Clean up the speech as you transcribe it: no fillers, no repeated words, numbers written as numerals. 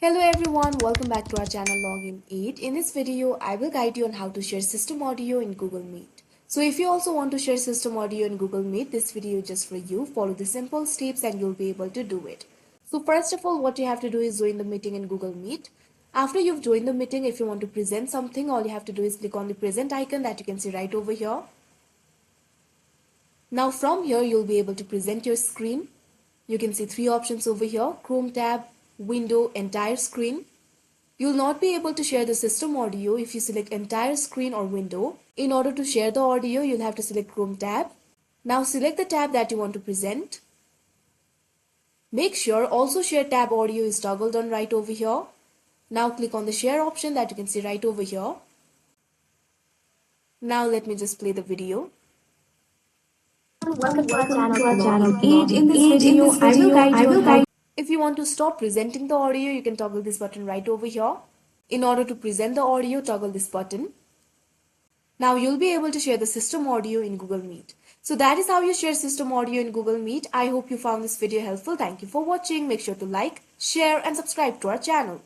Hello everyone, welcome back to our channel Login 8. In this video, I will guide you on how to share system audio in Google Meet. So if you also want to share system audio in Google Meet, this video is just for you. Follow the simple steps and you'll be able to do it. So first of all, what you have to do is join the meeting in Google Meet. After you've joined the meeting, if you want to present something, all you have to do is click on the present icon that you can see right over here. Now from here, you'll be able to present your screen. You can see three options over here: Chrome tab, window, entire screen. You'll not be able to share the system audio if you select entire screen or window. In order to share the audio, you'll have to select Chrome tab. Now select the tab that you want to present. Make sure also share tab audio is toggled on right over here. Now click on the share option that you can see right over here. Now let me just play the video. Welcome to our channel Login 8. In this video, I will guide you on how. If you want to stop presenting the audio, you can toggle this button right over here. In order to present the audio, toggle this button. Now you'll be able to share the system audio in Google Meet. So that is how you share system audio in Google Meet. I hope you found this video helpful. Thank you for watching. Make sure to like, share and subscribe to our channel.